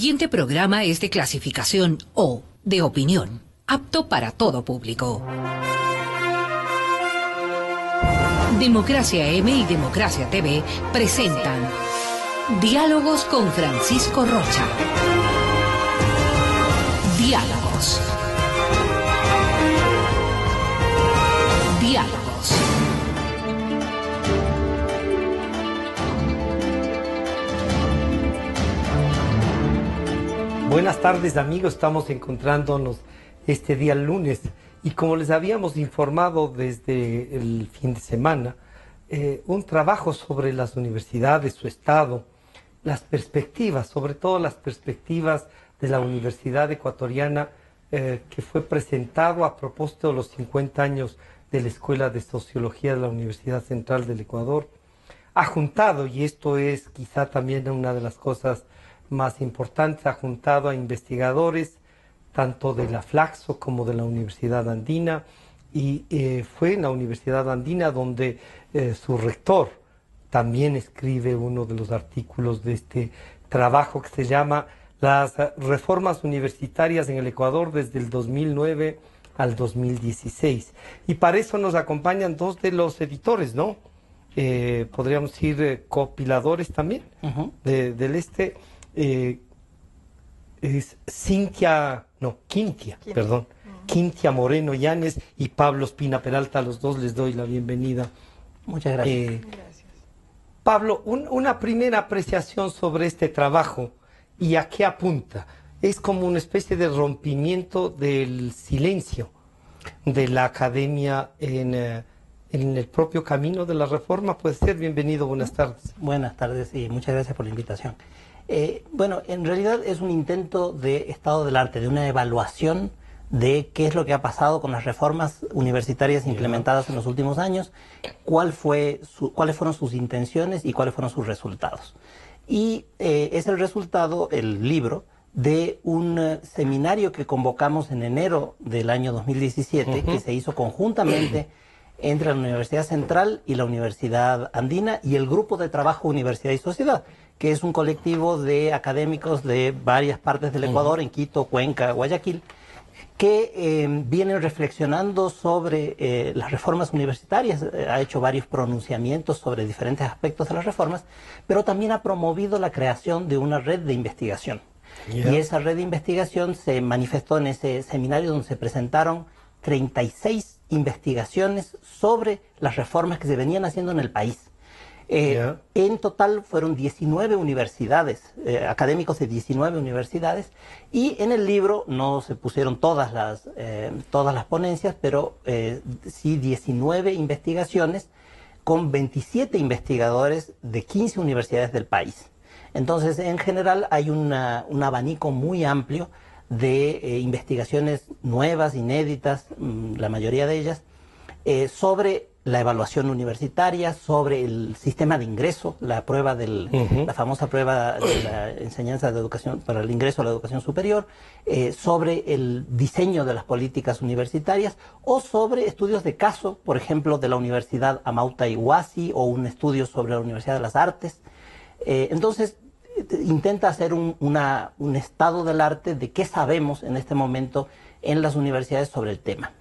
siguiente programa es de clasificación O, de opinión, apto para todo público. Democracia M y Democracia TV presentan Diálogos con Francisco Rocha. Diálogos. Diálogos. Buenas tardes, amigos, estamos encontrándonos este día lunes y como les habíamos informado desde el fin de semana, un trabajo sobre las universidades, su estado, las perspectivas, sobre todo las perspectivas de la Universidad Ecuatoriana, que fue presentado a propósito de los 50 años de la Escuela de Sociología de la Universidad Central del Ecuador, ha juntado, y esto es quizá también una de las cosas más importantes, ha juntado a investigadores tanto de la Flaxo como de la Universidad Andina, y fue en la Universidad Andina donde su rector también escribe uno de los artículos de este trabajo que se llama Las reformas universitarias en el Ecuador desde el 2009 al 2016. Y para eso nos acompañan dos de los editores, ¿no? Podríamos decir copiladores también del este. Es Quintia Moreno Llanes y Pablo Espina Peralta. A los dos les doy la bienvenida. Muchas gracias. Gracias. Pablo, una primera apreciación sobre este trabajo y a qué apunta. Es como una especie de rompimiento del silencio de la academia en el propio camino de la reforma. Puede ser. Bienvenido, buenas tardes. Buenas tardes y muchas gracias por la invitación. Bueno, en realidad es un intento de estado del arte, de una evaluación de qué es lo que ha pasado con las reformas universitarias implementadas en los últimos años, cuáles fueron sus intenciones y cuáles fueron sus resultados. Y es el resultado, el libro, de un seminario que convocamos en enero del año 2017, que se hizo conjuntamente entre la Universidad Central y la Universidad Andina y el Grupo de Trabajo Universidad y Sociedad, que es un colectivo de académicos de varias partes del Ecuador, en Quito, Cuenca, Guayaquil, que vienen reflexionando sobre las reformas universitarias. Ha hecho varios pronunciamientos sobre diferentes aspectos de las reformas, pero también ha promovido la creación de una red de investigación. Y esa red de investigación se manifestó en ese seminario donde se presentaron 36 investigaciones sobre las reformas que se venían haciendo en el país. En total fueron 19 universidades, académicos de 19 universidades, y en el libro no se pusieron todas las ponencias, pero sí 19 investigaciones con 27 investigadores de 15 universidades del país. Entonces, en general hay un abanico muy amplio de investigaciones nuevas, inéditas, la mayoría de ellas, sobre la evaluación universitaria, sobre el sistema de ingreso, la prueba la famosa prueba de la enseñanza de educación para el ingreso a la educación superior, sobre el diseño de las políticas universitarias o sobre estudios de caso, por ejemplo, de la Universidad Amauta y Huasi o un estudio sobre la Universidad de las Artes. Entonces, intenta hacer un estado del arte de qué sabemos en este momento en las universidades sobre el tema.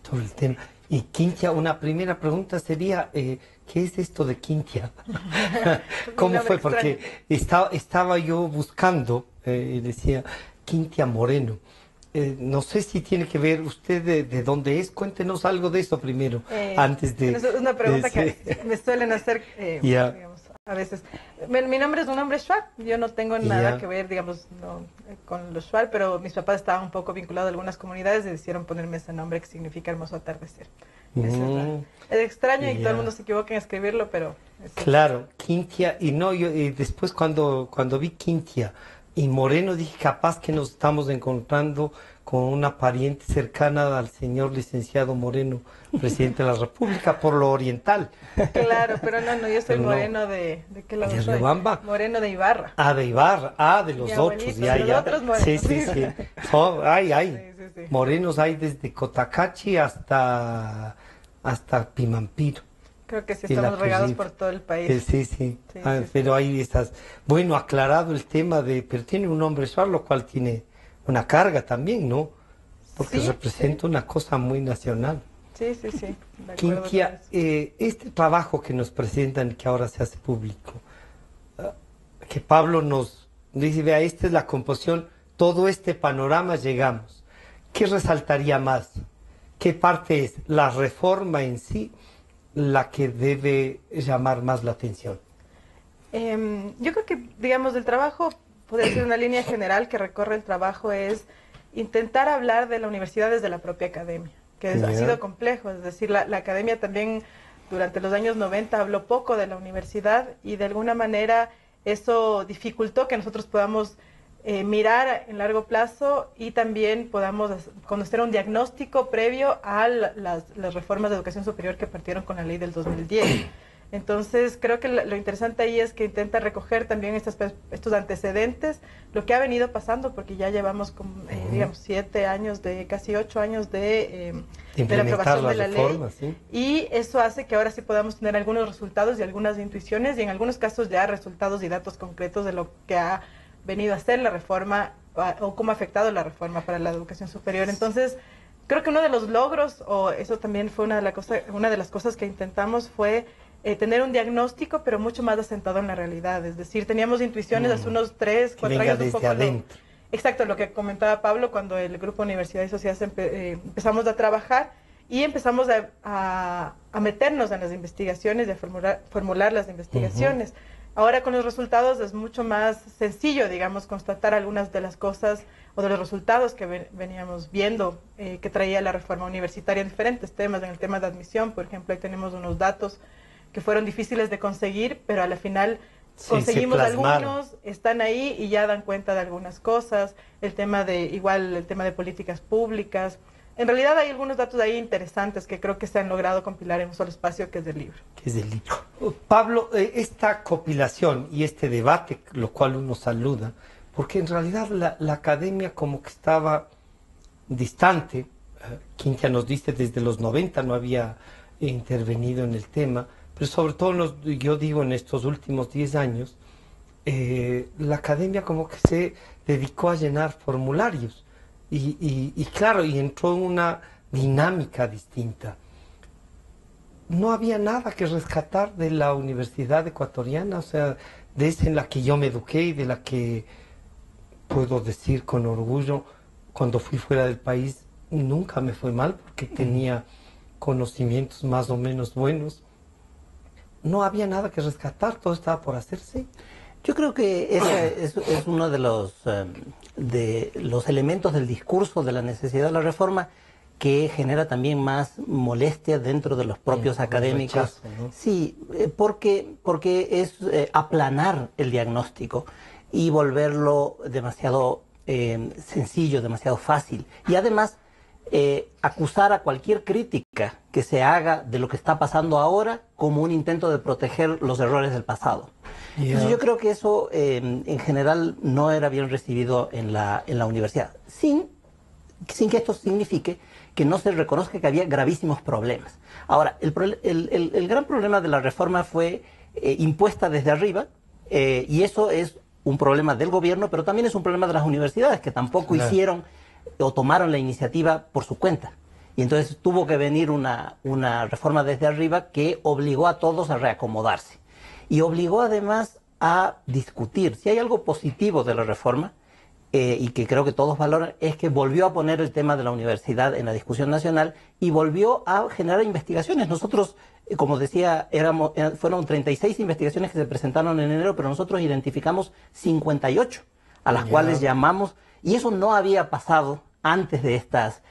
Sobre el tema. Y Quintia, una primera pregunta sería, ¿qué es esto de Quintia? ¿Cómo fue? Porque estaba yo buscando, y decía Quintia Moreno. No sé si tiene que ver usted de dónde es. Cuéntenos algo de eso primero, antes de... Es una pregunta que me suelen hacer, digamos, a veces. Mi nombre es un nombre Shuar, yo no tengo nada que ver, digamos, con los Shuar, pero mis papás estaban un poco vinculados a algunas comunidades y decidieron ponerme ese nombre que significa hermoso atardecer. Es extraño y todo el mundo se equivoca en escribirlo, pero... Claro, Quintia, y no, yo después cuando vi Quintia y Moreno dije, capaz que nos estamos encontrando con una pariente cercana al señor licenciado Moreno, presidente de la República, por lo oriental. Claro, pero no, yo soy Moreno ¿de qué lado soy? ¿De Riobamba? Moreno de Ibarra. Ah, de Ibarra, de los otros. De los otros morenos. Sí. Oh, sí. Morenos hay desde Cotacachi hasta Pimampiro. Creo que sí estamos regados por todo el país. Sí, sí. Pero ahí estás. Bueno, aclarado el tema pero tiene un nombre Shuar, lo cual tiene una carga también, ¿no? Porque representa una cosa muy nacional. Sí, sí, sí. Quintia, este trabajo que nos presentan, que ahora se hace público, que Pablo nos dice, vea, esta es la composición, todo este panorama llegamos. ¿Qué resaltaría más? ¿Qué parte es la reforma en sí la que debe llamar más la atención? Yo creo que, digamos, el trabajo, podría ser una línea general que recorre el trabajo, es intentar hablar de la universidad desde la propia academia, que ha sido complejo. Es decir, la academia también durante los años 90 habló poco de la universidad y de alguna manera eso dificultó que nosotros podamos mirar en largo plazo y también podamos conocer un diagnóstico previo a las reformas de educación superior que partieron con la ley del 2010. Entonces, creo que lo interesante ahí es que intenta recoger también estos antecedentes, lo que ha venido pasando, porque ya llevamos, digamos, 7 años, casi 8 años de la aprobación de la reforma, ley. ¿Sí? Y eso hace que ahora sí podamos tener algunos resultados y algunas intuiciones, y en algunos casos ya resultados y datos concretos de lo que ha venido a ser la reforma o cómo ha afectado la reforma para la educación superior. Entonces, creo que uno de los logros, o eso también fue una de las cosas que intentamos, fue tener un diagnóstico, pero mucho más asentado en la realidad. Es decir, teníamos intuiciones hace unos 3, 4 años. Un poco exacto, lo que comentaba Pablo, cuando el Grupo Universidad y Sociedad empezamos a trabajar y empezamos a meternos en las investigaciones y a formular las investigaciones. Ahora con los resultados es mucho más sencillo, digamos, constatar algunas de las cosas o de los resultados que veníamos viendo que traía la reforma universitaria en diferentes temas. En el tema de admisión, por ejemplo, ahí tenemos unos datos que fueron difíciles de conseguir, pero a la final conseguimos algunos, están ahí y ya dan cuenta de algunas cosas. El tema de políticas públicas. En realidad hay algunos datos ahí interesantes que creo que se han logrado compilar en un solo espacio, que es del libro. Pablo, esta compilación y este debate, lo cual uno saluda, porque en realidad la academia como que estaba distante. Quintia nos dice desde los 90 no había intervenido en el tema, pero sobre todo yo digo en estos últimos 10 años, la academia como que se dedicó a llenar formularios. Y claro, y entró en una dinámica distinta. No había nada que rescatar de la universidad ecuatoriana, o sea, de esa en la que yo me eduqué y de la que puedo decir con orgullo, cuando fui fuera del país, nunca me fue mal porque tenía conocimientos más o menos buenos. No había nada que rescatar, todo estaba por hacerse. Yo creo que ese es uno de los elementos del discurso de la necesidad de la reforma que genera también más molestia dentro de los propios académicos. Rechazo, ¿no? Sí, porque es aplanar el diagnóstico y volverlo demasiado sencillo, demasiado fácil. Y además acusar a cualquier crítica que se haga de lo que está pasando ahora como un intento de proteger los errores del pasado. Entonces yo creo que eso en general no era bien recibido en la universidad, sin que esto signifique que no se reconozca que había gravísimos problemas. Ahora, el gran problema de la reforma fue impuesta desde arriba, y eso es un problema del gobierno, pero también es un problema de las universidades, que tampoco hicieron o tomaron la iniciativa por su cuenta. Y entonces tuvo que venir una reforma desde arriba que obligó a todos a reacomodarse. Y obligó además a discutir. Si hay algo positivo de la reforma, y que creo que todos valoran, es que volvió a poner el tema de la universidad en la discusión nacional y volvió a generar investigaciones. Nosotros, como decía, fueron 36 investigaciones que se presentaron en enero, pero nosotros identificamos 58, a las cuales llamamos, y eso no había pasado antes de estas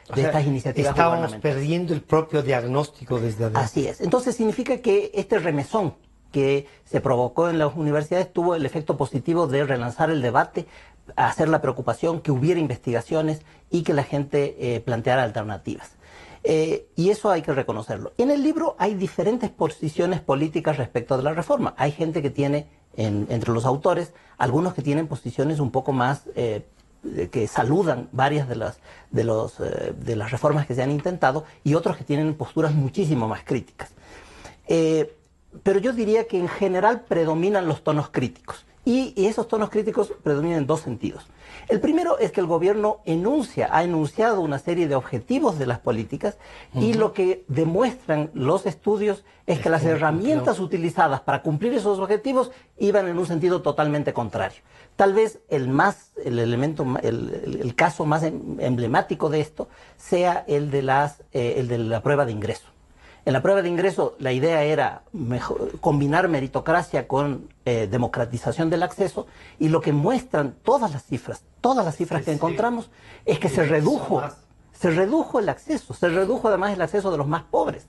iniciativas. Estábamos perdiendo el propio diagnóstico desde adentro. Así es. Entonces significa que este remesón que se provocó en las universidades tuvo el efecto positivo de relanzar el debate, hacer la preocupación que hubiera investigaciones y que la gente planteara alternativas. Y eso hay que reconocerlo. En el libro hay diferentes posiciones políticas respecto de la reforma. Hay gente que tiene, entre los autores, algunos que tienen posiciones un poco más que saludan varias de las reformas que se han intentado, y otros que tienen posturas muchísimo más críticas. Pero yo diría que en general predominan los tonos críticos. Y esos tonos críticos predominan en dos sentidos. El primero es que el gobierno ha enunciado una serie de objetivos de las políticas y lo que demuestran los estudios es que las herramientas utilizadas para cumplir esos objetivos iban en un sentido totalmente contrario. Tal vez el caso más emblemático de esto sea el de la prueba de ingreso. En la prueba de ingreso la idea era combinar meritocracia con democratización del acceso, y lo que muestran todas las cifras que encontramos es que se redujo el acceso, se redujo además el acceso de los más pobres,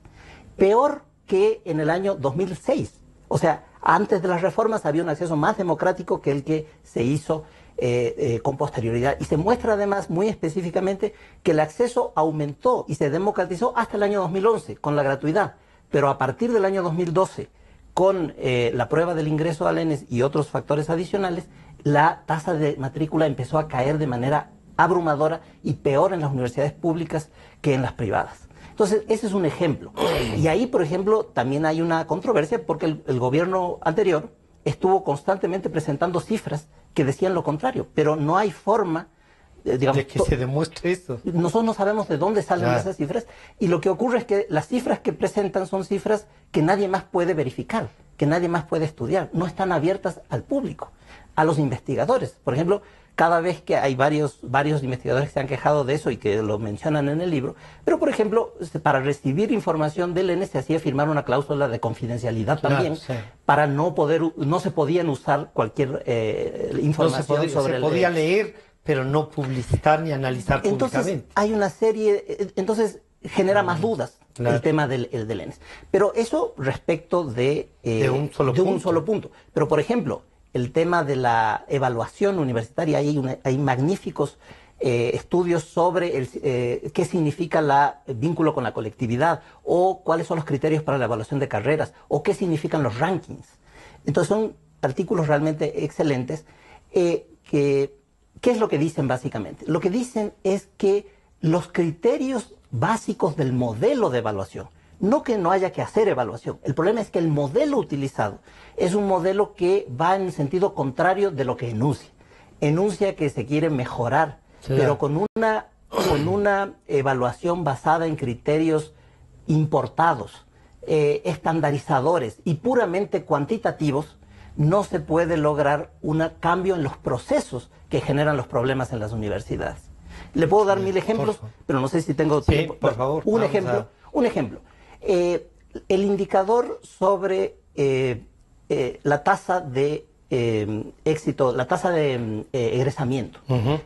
peor que en el año 2006. O sea, antes de las reformas había un acceso más democrático que el que se hizo con posterioridad. Y se muestra además muy específicamente que el acceso aumentó y se democratizó hasta el año 2011 con la gratuidad. Pero a partir del año 2012, con la prueba del ingreso al ENES y otros factores adicionales, la tasa de matrícula empezó a caer de manera abrumadora y peor en las universidades públicas que en las privadas. Entonces, ese es un ejemplo. Y ahí, por ejemplo, también hay una controversia porque el gobierno anterior estuvo constantemente presentando cifras que decían lo contrario, pero no hay forma, digamos, de que se demuestre eso. Nosotros no sabemos de dónde salen esas cifras, y lo que ocurre es que las cifras que presentan son cifras que nadie más puede verificar, que nadie más puede estudiar, no están abiertas al público, a los investigadores. Por ejemplo, cada vez que hay varios investigadores que se han quejado de eso y que lo mencionan en el libro, pero por ejemplo, para recibir información del ENES se hacía firmar una cláusula de confidencialidad también, para no se podían usar cualquier información sobre se podía leer, pero no publicitar ni analizar públicamente. Entonces, hay una serie, entonces genera más dudas el tema del ENES. Pero eso respecto de un solo punto. Pero por ejemplo, el tema de la evaluación universitaria, hay magníficos estudios sobre qué significa el vínculo con la colectividad, o cuáles son los criterios para la evaluación de carreras, o qué significan los rankings. Entonces son artículos realmente excelentes. ¿Qué es lo que dicen básicamente? Lo que dicen es que los criterios básicos del modelo de evaluación, no que no haya que hacer evaluación, el problema es que el modelo utilizado es un modelo que va en el sentido contrario de lo que enuncia. Enuncia que se quiere mejorar, pero con una evaluación basada en criterios importados, estandarizadores y puramente cuantitativos, no se puede lograr un cambio en los procesos que generan los problemas en las universidades. Le puedo dar 1000 ejemplos, pero no sé si tengo tiempo. Por favor. Un ejemplo. El indicador sobre la tasa de éxito, la tasa de egresamiento.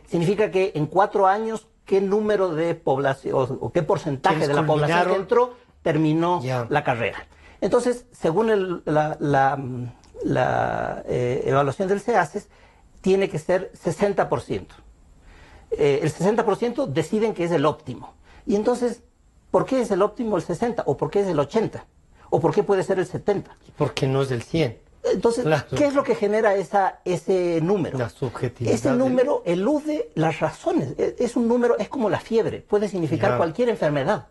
Significa que en 4 años, qué número de población o qué porcentaje de la población que entró terminó la carrera. Entonces, según la evaluación del CEACES, tiene que ser 60%. El 60% deciden que es el óptimo. Y entonces, ¿por qué es el óptimo el 60? ¿O por qué es el 80? ¿O por qué puede ser el 70? Porque no es el 100. Entonces, ¿qué es lo que genera ese número? La subjetividad. Ese número elude las razones. Es un número, es como la fiebre, puede significar cualquier enfermedad.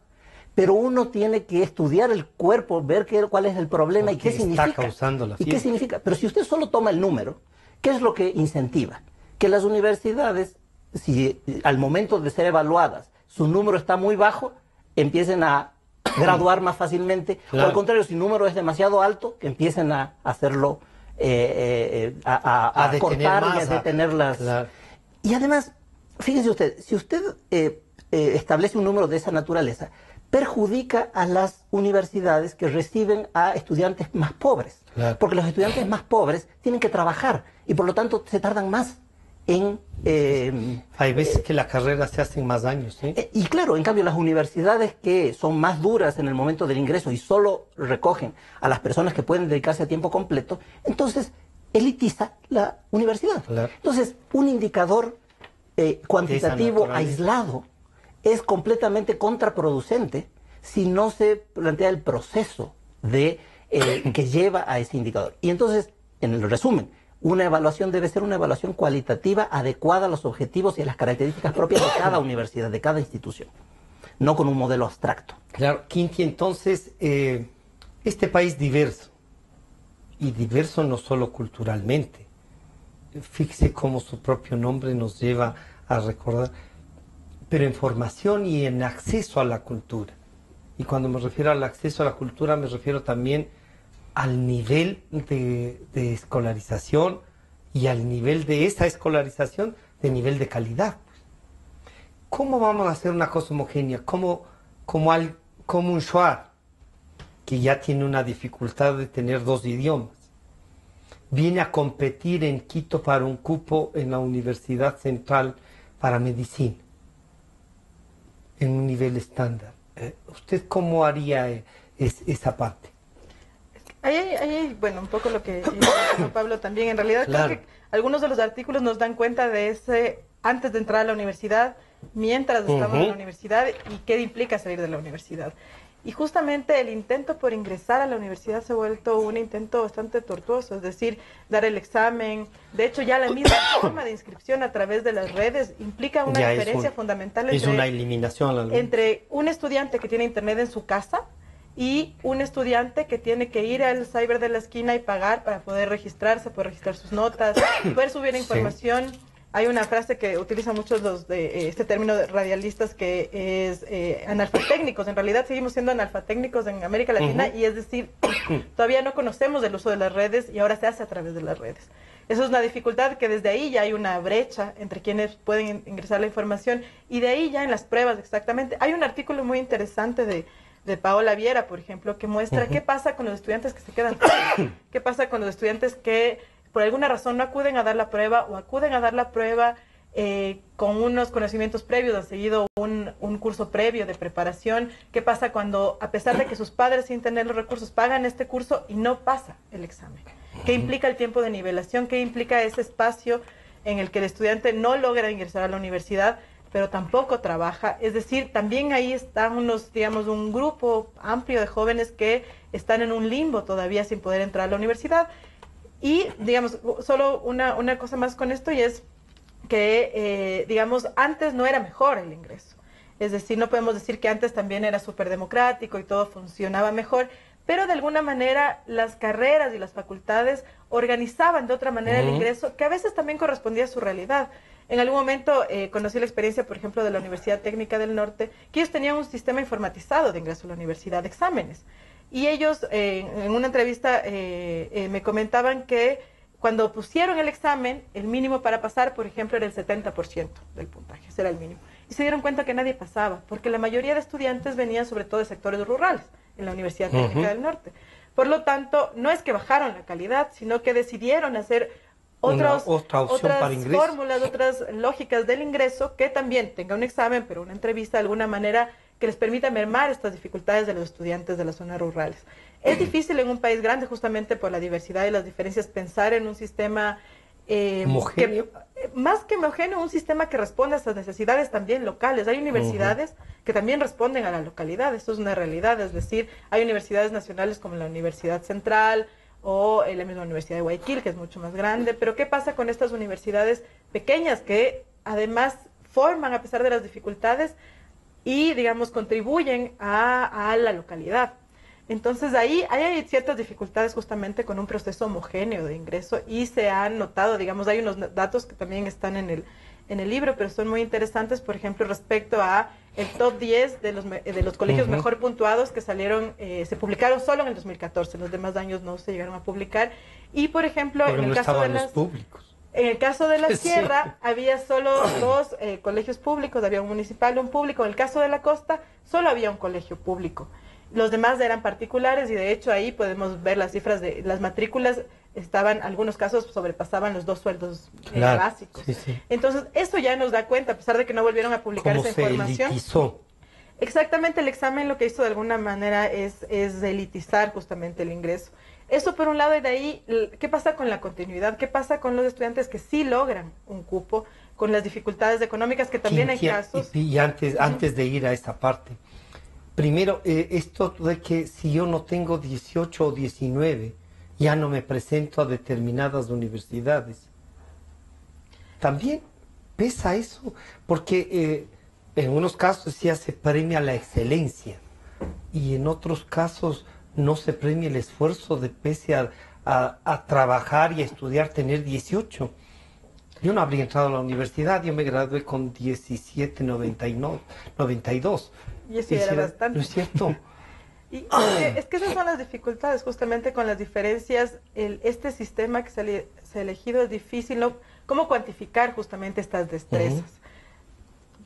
Pero uno tiene que estudiar el cuerpo, ver cuál es el problema y qué significa. Está causando la fiebre. ¿Y qué significa? Pero si usted solo toma el número, ¿qué es lo que incentiva? Que las universidades, si al momento de ser evaluadas su número está muy bajo, empiecen a graduar más fácilmente, o al contrario, si el número es demasiado alto, que empiecen a hacerlo, a cortar y a detenerlas. Y además, fíjese usted, si usted establece un número de esa naturaleza, perjudica a las universidades que reciben a estudiantes más pobres, porque los estudiantes más pobres tienen que trabajar y por lo tanto se tardan más en... hay veces que la carrera se hace en más años, ¿sí? Y claro, en cambio las universidades que son más duras en el momento del ingreso y solo recogen a las personas que pueden dedicarse a tiempo completo, entonces elitiza la universidad. Entonces, un indicador cuantitativo aislado es completamente contraproducente si no se plantea el proceso que lleva a ese indicador. Y entonces, en el resumen, una evaluación debe ser una evaluación cualitativa adecuada a los objetivos y a las características propias de cada universidad, de cada institución, no con un modelo abstracto. Claro, Quinti, entonces, Este país diverso, y diverso no solo culturalmente. Fíjese cómo su propio nombre nos lleva a recordar, pero en formación y en acceso a la cultura. Y cuando me refiero al acceso a la cultura, me refiero también al nivel de escolarización y al nivel de esa escolarización de nivel de calidad. ¿Cómo vamos a hacer una cosa homogénea? Como un shuar, que ya tiene una dificultad de tener 2 idiomas, viene a competir en Quito para un cupo en la Universidad Central para Medicina, en un nivel estándar? ¿Usted cómo haría esa parte? Ahí, bueno, un poco lo que dijo Pablo también. En realidad, claro, creo que algunos de los artículos nos dan cuenta de ese antes de entrar a la universidad, mientras estamos en la universidad y qué implica salir de la universidad. Y justamente el intento por ingresar a la universidad se ha vuelto un intento bastante tortuoso, es decir, dar el examen. De hecho, ya la misma forma de inscripción a través de las redes implica una diferencia fundamental entre un estudiante que tiene internet en su casa y un estudiante que tiene que ir al cyber de la esquina y pagar para poder registrarse, poder registrar sus notas, poder subir información. Sí. Hay una frase que utilizan muchos los de este término de radialistas que es analfatécnicos. En realidad seguimos siendo analfatécnicos en América Latina y es decir, todavía no conocemos el uso de las redes y ahora se hace a través de las redes. Eso es una dificultad que desde ahí ya hay una brecha entre quienes pueden ingresar la información y de ahí ya en las pruebas exactamente. Hay un artículo muy interesante de Paola Viera, por ejemplo, que muestra qué pasa con los estudiantes que se quedan fuera, qué pasa con los estudiantes que por alguna razón no acuden a dar la prueba o acuden a dar la prueba con unos conocimientos previos, han seguido un curso previo de preparación. ¿Qué pasa cuando, a pesar de que sus padres sin tener los recursos pagan este curso y no pasa el examen? ¿Qué implica el tiempo de nivelación? ¿Qué implica ese espacio en el que el estudiante no logra ingresar a la universidad, pero tampoco trabaja? Es decir, también ahí están un grupo amplio de jóvenes que están en un limbo todavía sin poder entrar a la universidad. Y, digamos, solo una cosa más con esto y es que, antes no era mejor el ingreso. Es decir, no podemos decir que antes también era súper democrático y todo funcionaba mejor, pero de alguna manera las carreras y las facultades organizaban de otra manera el ingreso, que a veces también correspondía a su realidad. En algún momento conocí la experiencia, por ejemplo, de la Universidad Técnica del Norte, que ellos tenían un sistema informatizado de ingreso a la universidad, de exámenes. Y ellos, en una entrevista, me comentaban que cuando pusieron el examen, el mínimo para pasar, por ejemplo, era el 70% del puntaje, ese era el mínimo. Y se dieron cuenta que nadie pasaba, porque la mayoría de estudiantes venían sobre todo de sectores rurales, en la Universidad Técnica del Norte. Por lo tanto, no es que bajaron la calidad, sino que decidieron hacer otras fórmulas, otras lógicas del ingreso, que también tenga un examen, pero una entrevista de alguna manera que les permita mermar estas dificultades de los estudiantes de las zonas rurales. Es difícil en un país grande, justamente por la diversidad y las diferencias, pensar en un sistema homogéneo. Más que homogéneo, un sistema que responda a estas necesidades también locales. Hay universidades que también responden a la localidad, esto es una realidad, es decir, hay universidades nacionales como la Universidad Central o la misma Universidad de Guayaquil, que es mucho más grande, pero ¿qué pasa con estas universidades pequeñas que además forman, a pesar de las dificultades, y, contribuyen a la localidad? Entonces, ahí hay ciertas dificultades justamente con un proceso homogéneo de ingreso y se han notado, hay unos datos que también están en el libro, pero son muy interesantes, por ejemplo, respecto a el top 10 de los colegios mejor puntuados que salieron, se publicaron solo en el 2014, los demás años no se llegaron a publicar. Y, por ejemplo, en el caso de los públicos. En el caso de la Sierra, había solo 2 colegios públicos, había un municipal y un público. En el caso de la costa, solo había un colegio público. Los demás eran particulares y de hecho ahí podemos ver las cifras de las matrículas, algunos casos sobrepasaban los 2 sueldos básicos. Sí, sí. Entonces, eso ya nos da cuenta, a pesar de que no volvieron a publicar esa información. Elitizó. Exactamente, el examen lo que hizo de alguna manera es elitizar justamente el ingreso. Eso por un lado, y de ahí, ¿qué pasa con la continuidad? ¿Qué pasa con los estudiantes que sí logran un cupo, con las dificultades económicas que también hay casos? Y antes de ir a esta parte, primero, esto de que si yo no tengo 18 o 19, ya no me presento a determinadas universidades. También pesa eso, porque en unos casos ya se premia la excelencia y en otros casos no se premia el esfuerzo de pese a trabajar y a estudiar, tener 18. Yo no habría entrado a la universidad, yo me gradué con 17,92. Y eso ya era bastante. ¿No es cierto? Y es que esas son las dificultades, justamente con las diferencias. Este sistema que se ha elegido es difícil, ¿no? ¿Cómo cuantificar justamente estas destrezas?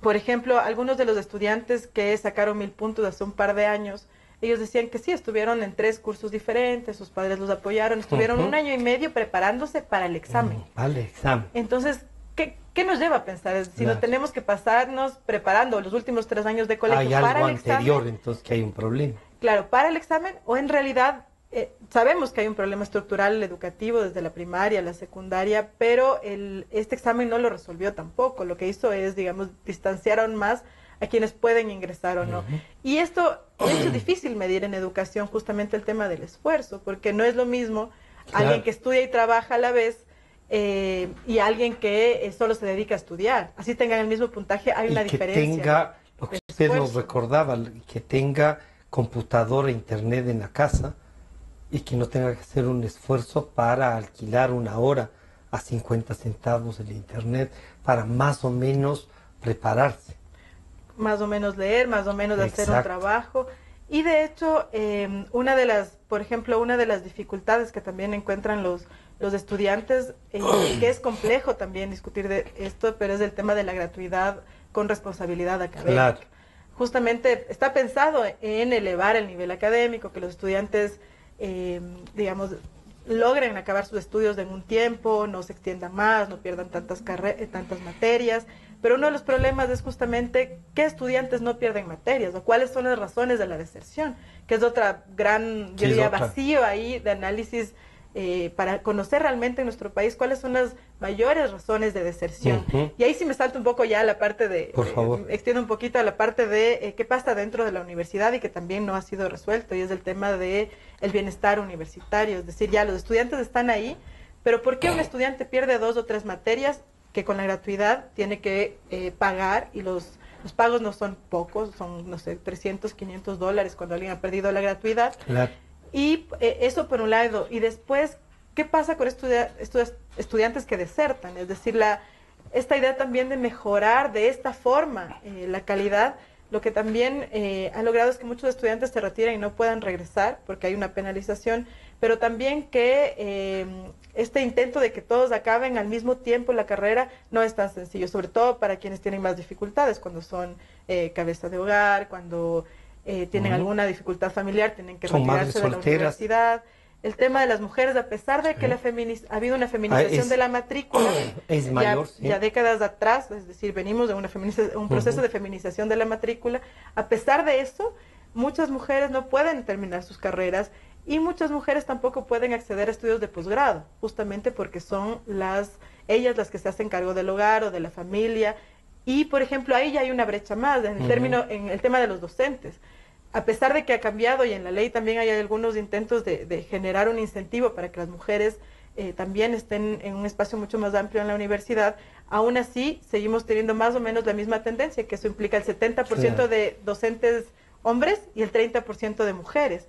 Por ejemplo, algunos de los estudiantes que sacaron 1000 puntos hace un par de años, ellos decían que sí, estuvieron en 3 cursos diferentes, sus padres los apoyaron, estuvieron 1 año y medio preparándose para el examen. Para el examen. Entonces, ¿qué nos lleva a pensar? Es decir, no tenemos que pasarnos preparando los últimos 3 años de colegio para el examen. Hay algo anterior, entonces, que hay un problema. Claro, para el examen, o en realidad sabemos que hay un problema estructural educativo desde la primaria, la secundaria, pero este examen no lo resolvió tampoco. Lo que hizo es, digamos, distanciar aún más a quienes pueden ingresar o no. Y esto es difícil medir en educación, justamente el tema del esfuerzo, porque no es lo mismo alguien que estudia y trabaja a la vez y alguien que solo se dedica a estudiar. Así tengan el mismo puntaje, hay una diferencia. Que tenga, lo que usted nos recordaba, que tenga computadora e internet en la casa y que no tenga que hacer un esfuerzo para alquilar 1 hora a 50 centavos el internet para más o menos prepararse. Más o menos leer, más o menos hacer un trabajo. Y de hecho, por ejemplo, una de las dificultades que también encuentran los estudiantes, que es complejo también discutir de esto, pero es el tema de la gratuidad con responsabilidad académica. Claro. Justamente está pensado en elevar el nivel académico, que los estudiantes, digamos, logren acabar sus estudios en un tiempo, no se extiendan más, no pierdan tantas materias. Pero uno de los problemas es justamente qué estudiantes no pierden materias o cuáles son las razones de la deserción, que es otra gran, yo diría, vacío ahí de análisis para conocer realmente en nuestro país cuáles son las mayores razones de deserción. Y ahí sí me salto un poco ya a la parte de, por favor, extiendo un poquito a la parte de qué pasa dentro de la universidad y que también no ha sido resuelto, y es el tema de el bienestar universitario. Es decir, ya los estudiantes están ahí, pero ¿por qué un estudiante pierde 2 o 3 materias que con la gratuidad tiene que pagar? Y los pagos no son pocos, son, no sé, $300, $500 cuando alguien ha perdido la gratuidad. Claro. Y eso por un lado. Y después, ¿qué pasa con estudiantes que desertan? Es decir, esta idea también de mejorar de esta forma la calidad, lo que también ha logrado es que muchos estudiantes se retiren y no puedan regresar porque hay una penalización, pero también que este intento de que todos acaben al mismo tiempo la carrera no es tan sencillo, sobre todo para quienes tienen más dificultades, cuando son cabeza de hogar, cuando tienen alguna dificultad familiar, tienen que retirarse de la universidad. El tema de las mujeres, a pesar de que ha habido una feminización de la matrícula, es mayor, ya décadas atrás, es decir, venimos de un proceso de feminización de la matrícula, a pesar de eso, muchas mujeres no pueden terminar sus carreras y muchas mujeres tampoco pueden acceder a estudios de posgrado, justamente porque son ellas las que se hacen cargo del hogar o de la familia. Y, por ejemplo, ahí ya hay una brecha más en el tema de los docentes. A pesar de que ha cambiado y en la ley también hay algunos intentos de generar un incentivo para que las mujeres también estén en un espacio mucho más amplio en la universidad, aún así seguimos teniendo más o menos la misma tendencia, que eso implica el 70% de docentes hombres y el 30% de mujeres.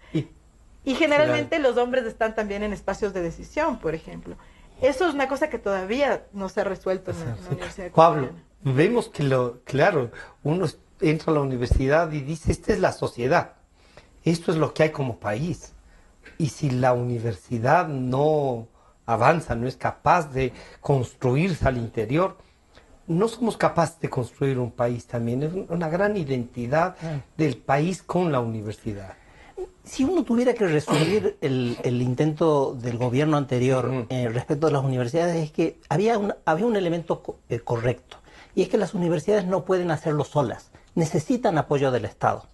Y generalmente los hombres están también en espacios de decisión, por ejemplo. Eso es una cosa que todavía no se ha resuelto en la universidad. Pablo, vemos que uno entra a la universidad y dice, esta es la sociedad, esto es lo que hay como país. Y si la universidad no avanza, no es capaz de construirse al interior, no somos capaces de construir un país también. Es una gran identidad del país con la universidad. Si uno tuviera que resumir el intento del gobierno anterior respecto a las universidades, es que había un elemento correcto, y es que las universidades no pueden hacerlo solas, necesitan apoyo del Estado.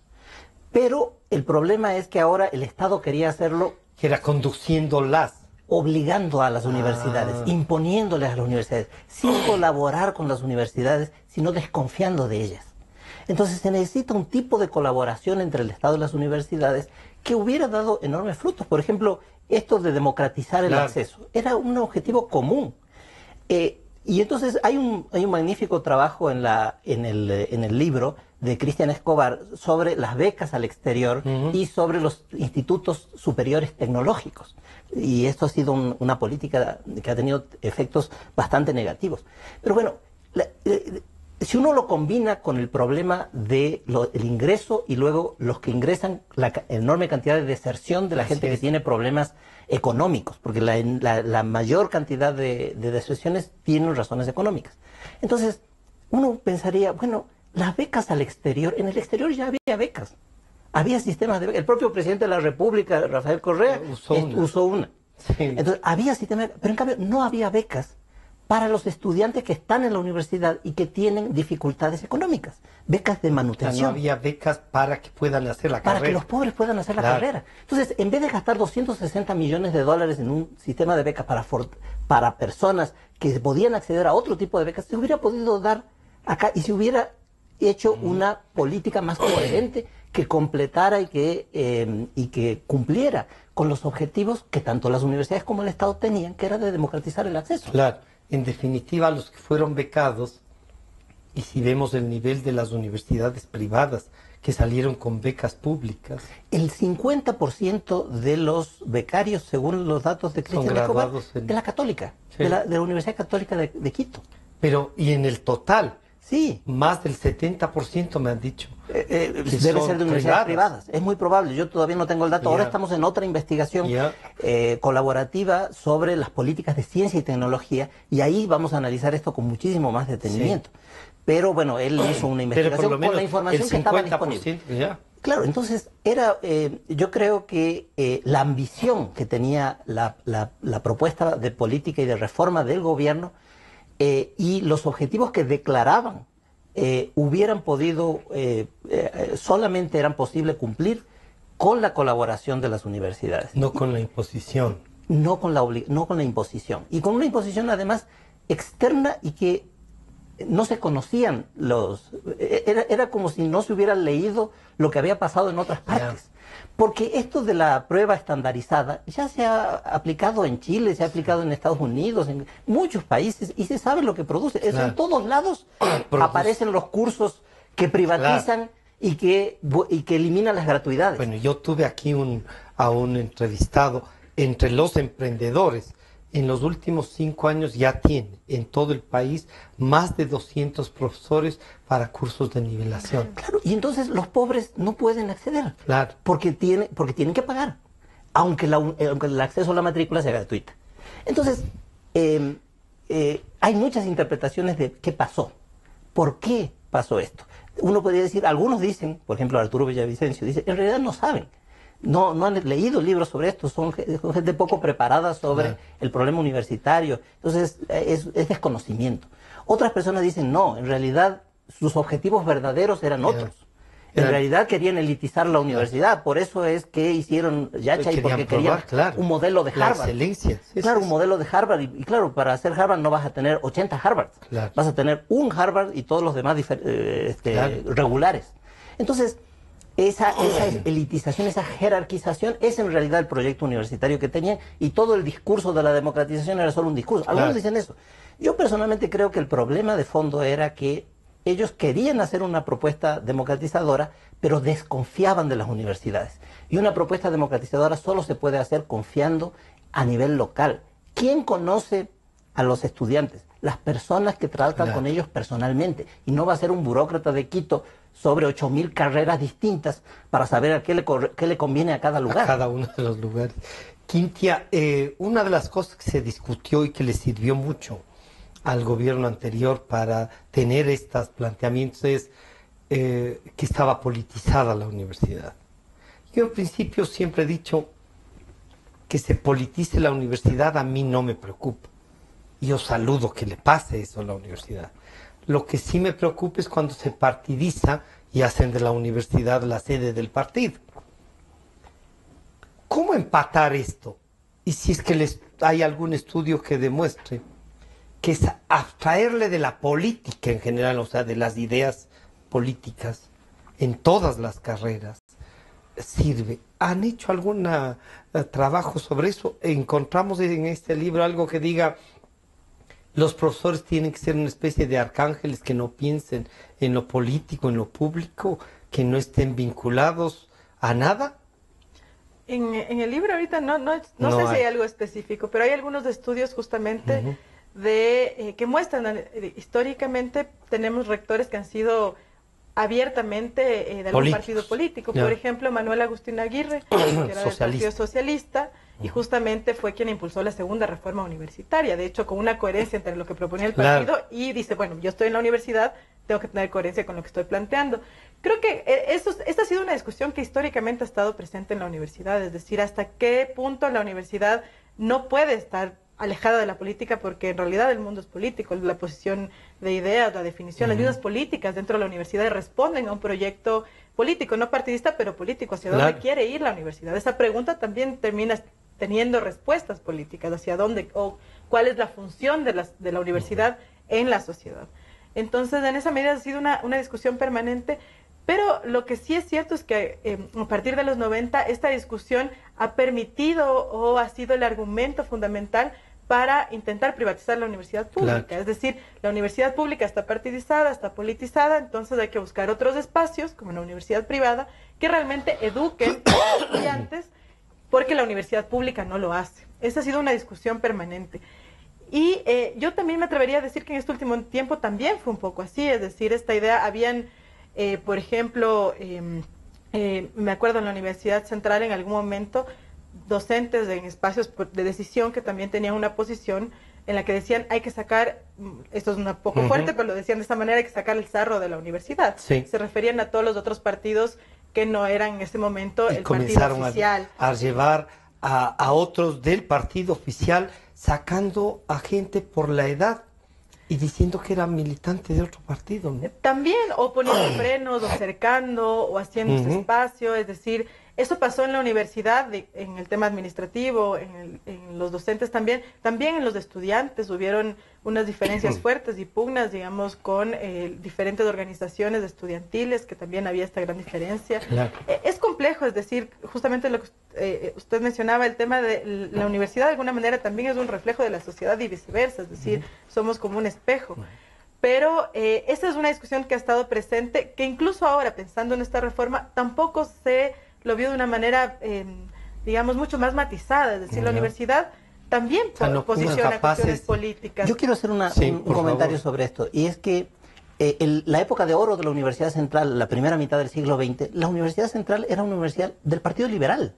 Pero el problema es que ahora el Estado quería hacerlo... Que era conduciéndolas. Obligando a las universidades, imponiéndoles a las universidades, sin colaborar con las universidades, sino desconfiando de ellas. Entonces se necesita un tipo de colaboración entre el Estado y las universidades que hubiera dado enormes frutos. Por ejemplo, esto de democratizar el acceso era un objetivo común. Y entonces hay un magnífico trabajo en el libro de Cristian Escobar sobre las becas al exterior y sobre los institutos superiores tecnológicos. Y esto ha sido una política que ha tenido efectos bastante negativos. Pero bueno, si uno lo combina con el problema del ingreso y luego los que ingresan, la enorme cantidad de deserción de la gente que tiene problemas económicos, porque la mayor cantidad de deserciones tienen razones económicas. Entonces, uno pensaría, bueno, las becas al exterior, en el exterior ya había becas, había sistemas de becas. El propio presidente de la República, Rafael Correa, usó una. Sí. Entonces, había sistemas, pero en cambio no había becas para los estudiantes que están en la universidad y que tienen dificultades económicas, becas de manutención. No había becas para que puedan hacer la carrera. Para que los pobres puedan hacer la carrera. Entonces, en vez de gastar 260 millones de dólares en un sistema de becas para personas que podían acceder a otro tipo de becas, se hubiera podido dar acá y se hubiera hecho una política más coherente que completara y que cumpliera con los objetivos que tanto las universidades como el Estado tenían, que era de democratizar el acceso. Claro. En definitiva, los que fueron becados, y si vemos el nivel de las universidades privadas que salieron con becas públicas. El 50% de los becarios, según los datos de Cristian Escobar, de la Católica, sí, de la Universidad Católica de Quito. Pero, y en el total, sí, más del 70% me han dicho. Debe ser de universidades privadas. Es muy probable. Yo todavía no tengo el dato. Ahora estamos en otra investigación colaborativa sobre las políticas de ciencia y tecnología, y ahí vamos a analizar esto con muchísimo más detenimiento. Sí. Pero bueno, él hizo una investigación con la información que estaba disponible. Claro, entonces yo creo que la ambición que tenía la propuesta de política y de reforma del gobierno y los objetivos que declaraban hubieran podido, solamente eran posible cumplir con la colaboración de las universidades. No con la imposición. No con la imposición. Y con una imposición además externa y que no se conocían era como si no se hubiera leído lo que había pasado en otras partes. Porque esto de la prueba estandarizada ya se ha aplicado en Chile, se ha aplicado en Estados Unidos, en muchos países, y se sabe lo que produce. Claro. En todos lados aparecen los cursos que privatizan, claro, y que eliminan las gratuidades. Bueno, yo tuve aquí a un entrevistado entre los emprendedores. En los últimos 5 años ya tiene en todo el país más de 200 profesores para cursos de nivelación. Claro, y entonces los pobres no pueden acceder. Claro. Porque tienen que pagar, aunque el acceso a la matrícula sea gratuita. Entonces, hay muchas interpretaciones de qué pasó, por qué pasó esto. Uno podría decir, algunos dicen, por ejemplo Arturo Villavicencio, dice, en realidad no saben. No han leído libros sobre esto, son gente poco preparada sobre el problema universitario. Entonces, es desconocimiento. Otras personas dicen, no, en realidad sus objetivos verdaderos eran otros. En realidad querían elitizar la universidad, por eso es que hicieron Yacha y porque querían un modelo de Harvard. La excelencia. Claro, un modelo de Harvard. Y claro, para hacer Harvard no vas a tener 80 Harvard. Claro. Vas a tener un Harvard y todos los demás regulares. Entonces, esa elitización, esa jerarquización es en realidad el proyecto universitario que tenían, y todo el discurso de la democratización era solo un discurso. Algunos dicen eso. Yo personalmente creo que el problema de fondo era que ellos querían hacer una propuesta democratizadora, pero desconfiaban de las universidades. Y una propuesta democratizadora solo se puede hacer confiando a nivel local. ¿Quién conoce a los estudiantes? Las personas que tratan con ellos personalmente. Y no va a ser un burócrata de Quito sobre 8.000 carreras distintas para saber a qué le conviene a cada lugar. A cada uno de los lugares. Quintia, una de las cosas que se discutió y que le sirvió mucho al gobierno anterior para tener estos planteamientos es que estaba politizada la universidad. Yo en principio siempre he dicho que se politice la universidad, a mí no me preocupa. Yo saludo que le pase eso a la universidad. Lo que sí me preocupa es cuando se partidiza y hacen de la universidad la sede del partido. ¿Cómo empatar esto? Y si es que hay algún estudio que demuestre que es abstraerle de la política en general, o sea, de las ideas políticas en todas las carreras, sirve. ¿Han hecho algún trabajo sobre eso? Encontramos en este libro algo que diga Los profesores tienen que ser una especie de arcángeles que no piensen en lo político, en lo público, que no estén vinculados a nada. En el libro ahorita no sé si hay algo específico, pero hay algunos estudios justamente que muestran, históricamente tenemos rectores que han sido abiertamente de algún partido político. Por ejemplo, Manuel Agustín Aguirre, que era del Partido Socialista, y justamente fue quien impulsó la segunda reforma universitaria, de hecho con una coherencia entre lo que proponía el partido y dice, bueno, yo estoy en la universidad, tengo que tener coherencia con lo que estoy planteando. Creo que esta ha sido una discusión que históricamente ha estado presente en la universidad, es decir, hasta qué punto la universidad no puede estar alejada de la política, porque en realidad el mundo es político, la posición de ideas, la definición, las mismas políticas dentro de la universidad responden a un proyecto político, no partidista, pero político, hacia dónde quiere ir la universidad. Esa pregunta también termina teniendo respuestas políticas, hacia dónde o cuál es la función de la universidad en la sociedad. Entonces, en esa medida ha sido una discusión permanente, pero lo que sí es cierto es que a partir de los 90 esta discusión ha permitido o ha sido el argumento fundamental para intentar privatizar la universidad pública. Es decir, la universidad pública está partidizada, está politizada, entonces hay que buscar otros espacios, como la universidad privada, que realmente eduquen a los estudiantes, porque la universidad pública no lo hace. Esa ha sido una discusión permanente. Y yo también me atrevería a decir que en este último tiempo también fue un poco así, es decir, esta idea, habían, por ejemplo, me acuerdo en la Universidad Central en algún momento, docentes en espacios de decisión que también tenían una posición en la que decían hay que sacar, esto es un poco fuerte, pero lo decían de esta manera, hay que sacar el sarro de la universidad. Se referían a todos los otros partidos que no eran en ese momento el partido oficial. A llevar a otros del partido oficial, sacando a gente por la edad y diciendo que era militante de otro partido, ¿no? También, o poniendo frenos, o cercando, o haciendo ese espacio, es decir, eso pasó en la universidad, en el tema administrativo, en los docentes también en los estudiantes hubieron unas diferencias fuertes y pugnas, digamos, con diferentes organizaciones estudiantiles, que también había esta gran diferencia. Es complejo, es decir, justamente lo que usted mencionaba, el tema de la universidad de alguna manera también es un reflejo de la sociedad y viceversa, es decir, somos como un espejo. Pero esa es una discusión que ha estado presente, que incluso ahora, pensando en esta reforma, tampoco lo vio de una manera, digamos, mucho más matizada. Es decir, la universidad también posiciona cuestiones políticas. Yo quiero hacer un comentario sobre esto, y es que la época de oro de la Universidad Central, la primera mitad del siglo XX, la Universidad Central era una universidad del Partido Liberal.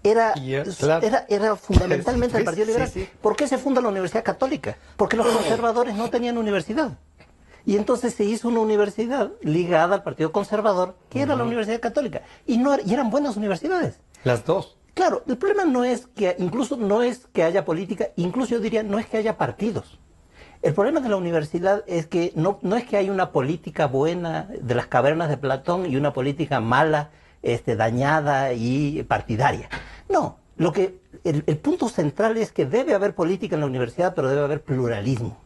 Era fundamentalmente el Partido Liberal. ¿Por qué se funda la Universidad Católica? Porque los conservadores no tenían universidad. Y entonces se hizo una universidad ligada al Partido Conservador, que era la Universidad Católica. Y eran buenas universidades. Las dos. Claro, el problema no es que haya política, incluso yo diría, no es que haya partidos. El problema de la universidad es que no es que haya una política buena de las cavernas de Platón y una política mala, dañada y partidaria. No, el punto central es que debe haber política en la universidad, pero debe haber pluralismo.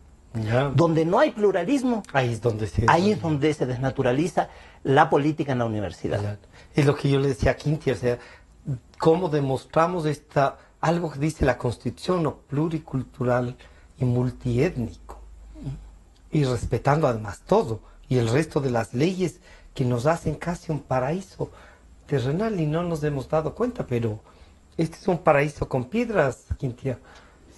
Donde no hay pluralismo, ahí es donde se desnaturaliza la política en la universidad. Es lo que yo le decía a Quinti, o sea, cómo demostramos algo que dice la Constitución, ¿no? Pluricultural y multiétnico, y respetando además todo, y el resto de las leyes que nos hacen casi un paraíso terrenal, y no nos hemos dado cuenta, pero este es un paraíso con piedras, Quintia.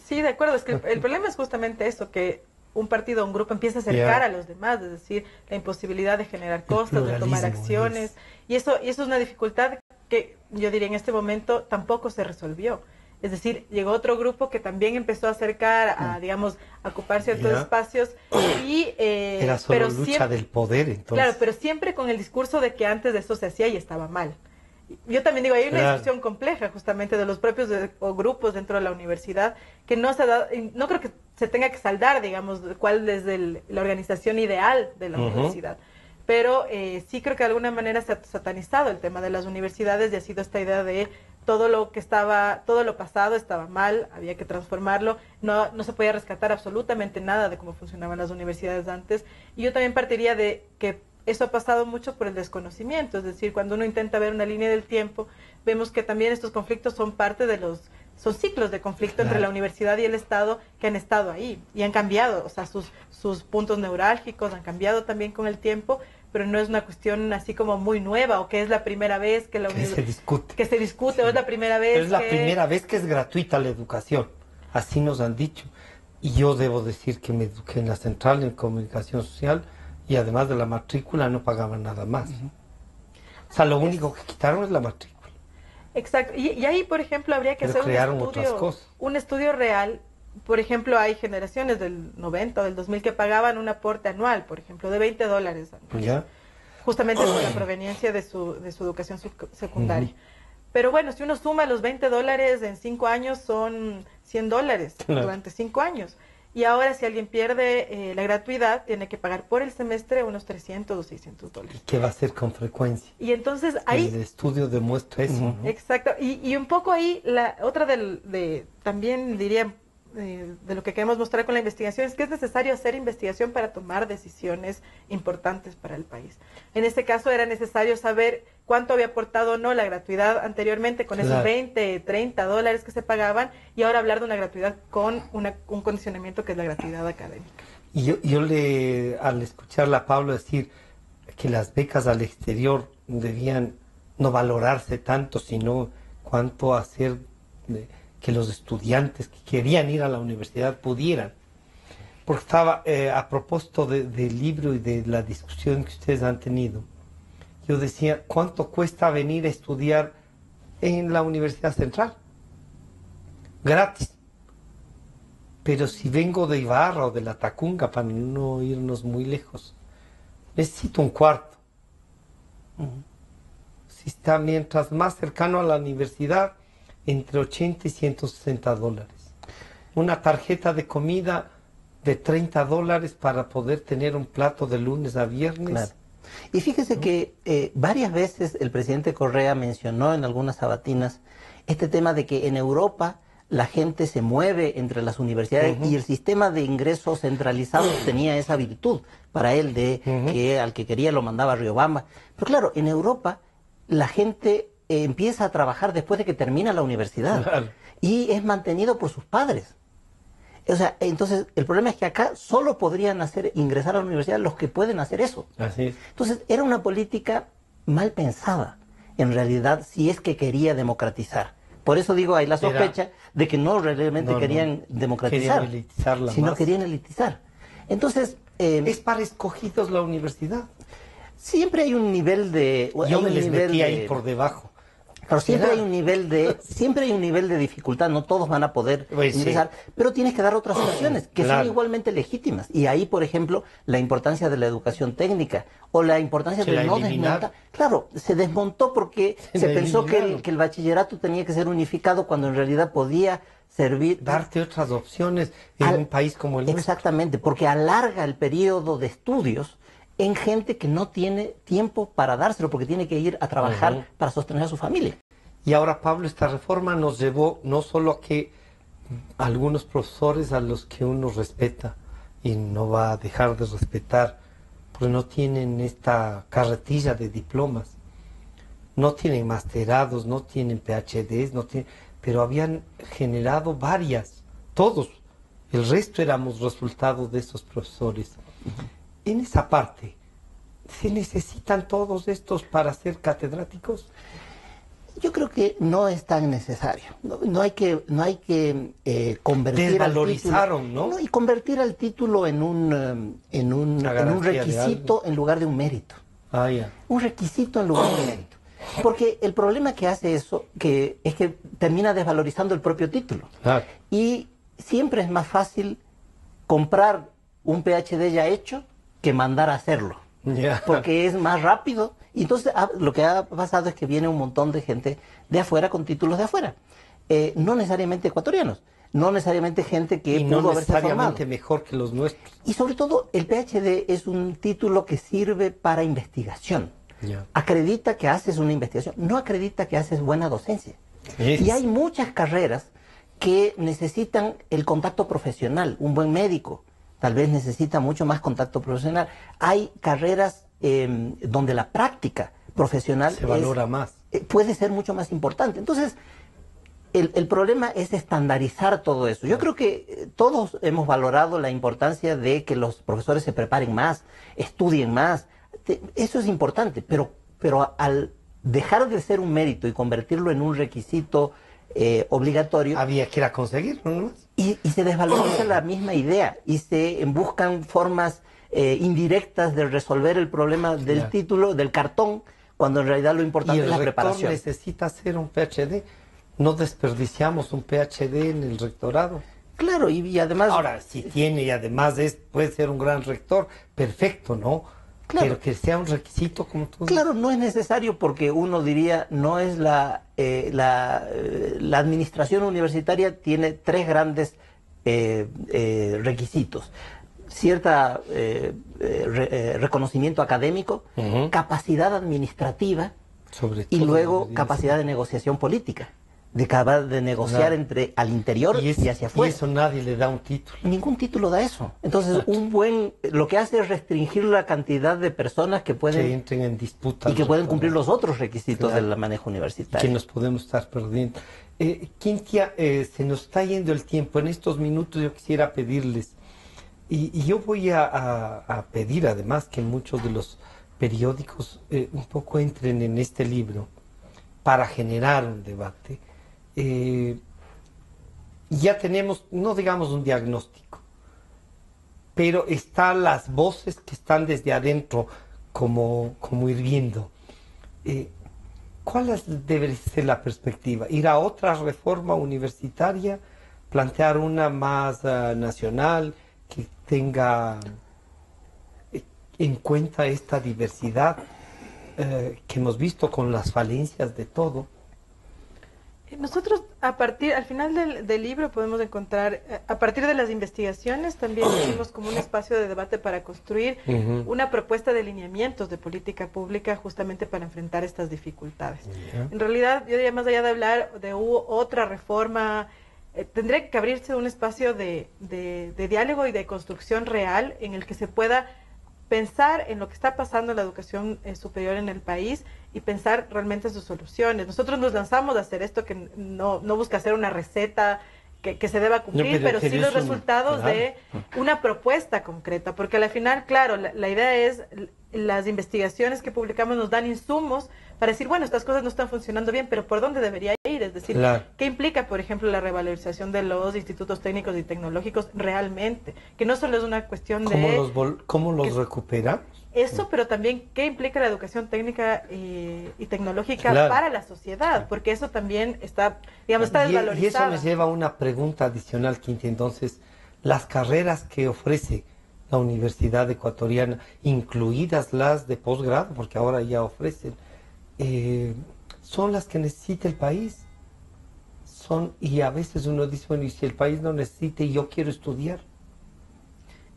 Sí, de acuerdo, es que el problema es justamente eso, que un partido, un grupo empieza a acercar a los demás, es decir, la imposibilidad de generar costos, de tomar acciones, y eso es una dificultad que yo diría en este momento tampoco se resolvió. Es decir, llegó otro grupo que también empezó a acercar a, digamos, a ocupar ciertos espacios y... Era solo lucha del poder, entonces. Claro, pero siempre con el discurso de que antes de eso se hacía y estaba mal. Yo también digo, hay una discusión compleja justamente de los propios grupos dentro de la universidad que no se da, no creo que se tenga que saldar, digamos, cuál es la organización ideal de la universidad. Pero sí creo que de alguna manera se ha satanizado el tema de las universidades y ha sido esta idea de todo lo pasado estaba mal, había que transformarlo, no se podía rescatar absolutamente nada de cómo funcionaban las universidades antes. Y yo también partiría de que eso ha pasado mucho por el desconocimiento, es decir, cuando uno intenta ver una línea del tiempo, vemos que también estos conflictos son parte de los son ciclos de conflicto entre la universidad y el Estado que han estado ahí y han cambiado, o sea, sus puntos neurálgicos han cambiado también con el tiempo, pero no es una cuestión así como muy nueva o que es la primera vez que se discute. Que se discute, sí. O es la primera vez pero es la primera vez que es gratuita la educación, así nos han dicho. Y yo debo decir que me eduqué en la Central en Comunicación Social y además de la matrícula no pagaban nada más. O sea, lo único que quitaron es la matrícula. Exacto. Y ahí, por ejemplo, habría que hacer un estudio real. Por ejemplo, hay generaciones del 90 o del 2000 que pagaban un aporte anual, por ejemplo, de $20 anuales. ¿Ya? Justamente por la proveniencia de su educación secundaria. Pero bueno, si uno suma los $20 en 5 años, son $100 durante 5 años. Y ahora si alguien pierde la gratuidad, tiene que pagar por el semestre unos $300 o $600. ¿Y qué va a hacer con frecuencia? Y entonces ahí... El estudio demuestra eso, ¿no? Exacto. Y un poco ahí, la otra también diría, de lo que queremos mostrar con la investigación, es que es necesario hacer investigación para tomar decisiones importantes para el país. En este caso era necesario saber cuánto había aportado o no la gratuidad anteriormente con esos $20, $30 que se pagaban, y ahora hablar de una gratuidad con un condicionamiento que es la gratuidad académica. Y yo al escucharla a Pablo decir que las becas al exterior debían no valorarse tanto, sino cuánto hacer que los estudiantes que querían ir a la universidad pudieran. Porque estaba, a propósito del libro y de la discusión que ustedes han tenido, yo decía, ¿cuánto cuesta venir a estudiar en la Universidad Central? Gratis. Pero si vengo de Ibarra o de La Tacunga, para no irnos muy lejos, necesito un cuarto. Si está mientras más cercano a la universidad, entre $80 y $160. Una tarjeta de comida de $30 para poder tener un plato de lunes a viernes. Claro. Y fíjese que varias veces el presidente Correa mencionó en algunas sabatinas este tema de que en Europa la gente se mueve entre las universidades y el sistema de ingresos centralizado tenía esa virtud para él de que al que quería lo mandaba a Riobamba. Pero claro, en Europa la gente empieza a trabajar después de que termina la universidad y es mantenido por sus padres. O sea, entonces el problema es que acá solo podrían ingresar a la universidad los que pueden hacer eso. Así es. Entonces era una política mal pensada, en realidad, si es que quería democratizar. Por eso digo, hay la sospecha de que no realmente querían democratizar, querían elitizarla sino más. Querían elitizar. Entonces... ¿es para escogidos la universidad? Siempre hay un nivel de... Yo me les metí ahí por debajo. Pero siempre hay un nivel de dificultad, no todos van a poder ingresar, pero tienes que dar otras opciones que son igualmente legítimas. Y ahí, por ejemplo, la importancia de la educación técnica o la importancia de no desmontar. Claro, se desmontó porque se pensó que el bachillerato tenía que ser unificado cuando en realidad podía servir... Darte otras opciones en un país como el nuestro. Exactamente, porque alarga el periodo de estudios en gente que no tiene tiempo para dárselo porque tiene que ir a trabajar para sostener a su familia. Y ahora, Pablo, esta reforma nos llevó no solo a que algunos profesores a los que uno respeta y no va a dejar de respetar, porque no tienen esta carretilla de diplomas, no tienen masterados, no tienen PhDs, pero habían generado varias, todos, el resto éramos resultado de esos profesores. En esa parte, ¿se necesitan todos estos para ser catedráticos? Yo creo que no es tan necesario. No hay que convertir desvalorizaron, ¿no? Y convertir al título en un requisito en lugar de un mérito. Un requisito en lugar de un mérito. Porque el problema que hace eso es que termina desvalorizando el propio título. Y siempre es más fácil comprar un PhD ya hecho que mandar a hacerlo, porque es más rápido. Y entonces lo que ha pasado es que viene un montón de gente de afuera con títulos de afuera, no necesariamente ecuatorianos, no necesariamente gente que pudo haberse formado. Necesariamente mejor que los nuestros. Y sobre todo el PhD es un título que sirve para investigación. Acredita que haces una investigación, no acredita que haces buena docencia. Y hay muchas carreras que necesitan el contacto profesional, un buen médico tal vez necesita mucho más contacto profesional. Hay carreras donde la práctica profesional se valora más. Puede ser mucho más importante. Entonces, el problema es estandarizar todo eso. Yo creo que todos hemos valorado la importancia de que los profesores se preparen más, estudien más. Eso es importante, pero al dejar de ser un mérito y convertirlo en un requisito obligatorio... Había que ir a conseguirlo, ¿no? Y se desvaloriza la misma idea y se buscan formas indirectas de resolver el problema del título, del cartón, cuando en realidad lo importante es la preparación. ¿Y el rector necesita hacer un PhD? ¿No desperdiciamos un PhD en el rectorado? Claro, y además... Ahora, si tiene y además puede ser un gran rector, perfecto, ¿no? Claro. Pero que sea un requisito como tú. Claro, no es necesario porque uno diría, no es la administración universitaria tiene tres grandes requisitos. Cierta reconocimiento académico, capacidad administrativa y luego capacidad de negociación política. De negociar entre al interior y hacia afuera. Y eso nadie le da un título. Ningún título da eso. Entonces, lo que hace es restringir la cantidad de personas que pueden... Que entren en disputa. Y que pueden cumplir los otros requisitos del manejo universitario. Que nos podemos estar perdiendo. Quintia, se nos está yendo el tiempo. En estos minutos yo quisiera pedirles, y yo voy a pedir además que muchos de los periódicos un poco entren en este libro para generar un debate. Ya tenemos, no digamos un diagnóstico, pero están las voces que están desde adentro como hirviendo. ¿Cuál debe ser la perspectiva? ¿Ir a otra reforma universitaria? ¿Plantear una más nacional que tenga en cuenta esta diversidad que hemos visto con las falencias de todo? Nosotros, al final del libro podemos encontrar, a partir de las investigaciones, también hicimos como un espacio de debate para construir una propuesta de lineamientos de política pública justamente para enfrentar estas dificultades. En realidad, yo diría, más allá de hablar de otra reforma, tendría que abrirse un espacio de diálogo y de construcción real en el que se pueda pensar en lo que está pasando en la educación superior en el país y pensar realmente en sus soluciones. Nosotros nos lanzamos a hacer esto que no busca hacer una receta que se deba cumplir, pero sí los resultados de una propuesta concreta, porque al final, claro, la idea es, las investigaciones que publicamos nos dan insumos para decir, bueno, estas cosas no están funcionando bien, pero ¿por dónde debería ir? Es decir, ¿qué implica, por ejemplo, la revalorización de los institutos técnicos y tecnológicos realmente? Que no solo es una cuestión ¿Cómo los recuperamos? Eso, pero también qué implica la educación técnica y tecnológica para la sociedad, porque eso también está desvalorizado. Y eso me lleva a una pregunta adicional, Quinti. Entonces, las carreras que ofrece la Universidad Ecuatoriana, incluidas las de posgrado, porque ahora ya ofrecen, son las que necesita el país. Y a veces uno dice, bueno, y si el país no necesita y yo quiero estudiar.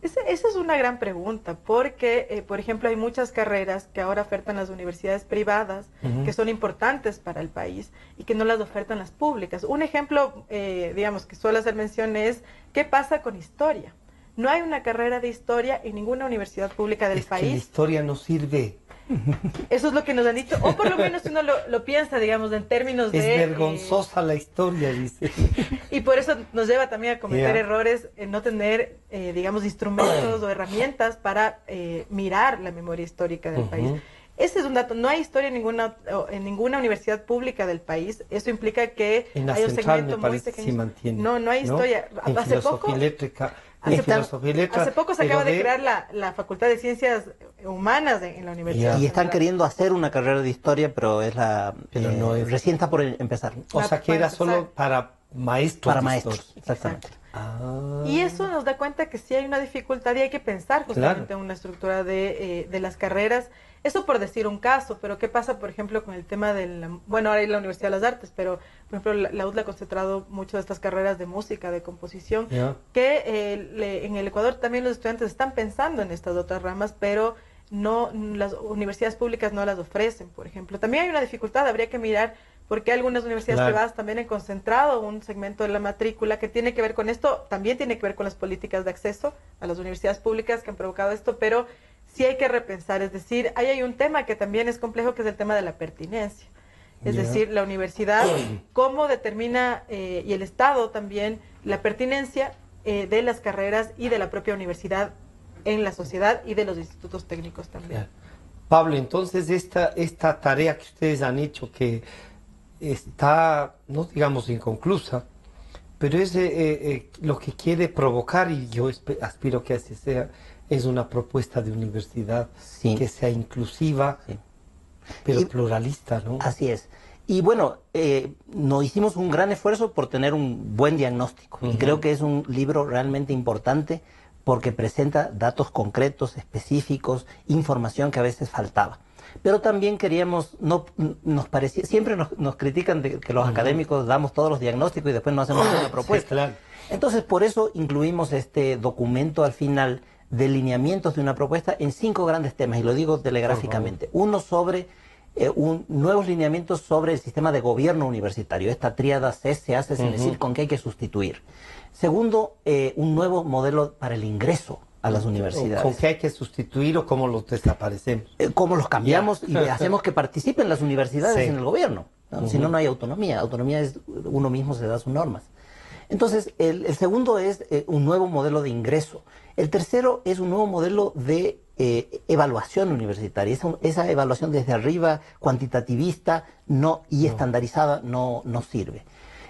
Esa es una gran pregunta, porque, por ejemplo, hay muchas carreras que ahora ofertan las universidades privadas, que son importantes para el país y que no las ofertan las públicas. Un ejemplo, digamos, que suelo hacer mención es, ¿qué pasa con historia? No hay una carrera de historia en ninguna universidad pública del país. Que la historia no sirve. Eso es lo que nos han dicho, o por lo menos uno lo piensa, digamos, en términos es vergonzosa la historia, dice. Y por eso nos lleva también a cometer errores en no tener, digamos, instrumentos o herramientas para mirar la memoria histórica del país. Ese es un dato, no hay historia en ninguna universidad pública del país. Eso implica que hay un segmento muy pequeño. Sí mantiene, no hay historia. En filosofía eléctrica. Hace poco se acaba de crear la Facultad de Ciencias Humanas en la universidad. Y están queriendo hacer una carrera de historia, pero recién está por empezar. O sea, que era solo para maestros. Para maestros, exactamente. Y eso nos da cuenta que sí hay una dificultad y hay que pensar justamente en una estructura de las carreras. Eso por decir un caso, pero ¿qué pasa, por ejemplo, con el tema bueno, ahora hay la Universidad de las Artes, pero, por ejemplo, la UDLA ha concentrado mucho de estas carreras de música, de composición, que en el Ecuador también los estudiantes están pensando en estas otras ramas, pero las universidades públicas no las ofrecen, por ejemplo. También hay una dificultad, habría que mirar por qué algunas universidades privadas también han concentrado un segmento de la matrícula que tiene que ver con esto, también tiene que ver con las políticas de acceso a las universidades públicas que han provocado esto, pero sí hay que repensar, es decir, ahí hay un tema que también es complejo, que es el tema de la pertinencia. Es decir, la universidad, cómo determina, y el Estado también, la pertinencia de las carreras y de la propia universidad en la sociedad y de los institutos técnicos también. Pablo, entonces esta tarea que ustedes han hecho, que está, no digamos inconclusa, pero es lo que quiere provocar, y yo aspiro que así sea, es una propuesta de universidad que sea inclusiva, pero pluralista, ¿no? Así es. Y bueno, nos hicimos un gran esfuerzo por tener un buen diagnóstico. Y creo que es un libro realmente importante porque presenta datos concretos, específicos, información que a veces faltaba. Pero también queríamos, nos parecía, siempre nos critican de que los académicos damos todos los diagnósticos y después no hacemos una propuesta. Sí, claro. Entonces, por eso incluimos este documento al final de lineamientos de una propuesta en 5 grandes temas, y lo digo telegráficamente. Uno sobre nuevos lineamientos sobre el sistema de gobierno universitario. Esta tríada C se hace sin decir con qué hay que sustituir. Segundo, un nuevo modelo para el ingreso a las universidades. ¿Con qué hay que sustituir o cómo los desaparecemos? ¿Cómo los cambiamos y hacemos que participen las universidades en el gobierno? ¿No? Si no, no hay autonomía. Autonomía es uno mismo se da sus normas. Entonces, el segundo es un nuevo modelo de ingreso. El tercero es un nuevo modelo de evaluación universitaria. Esa evaluación desde arriba, cuantitativista y estandarizada, no sirve.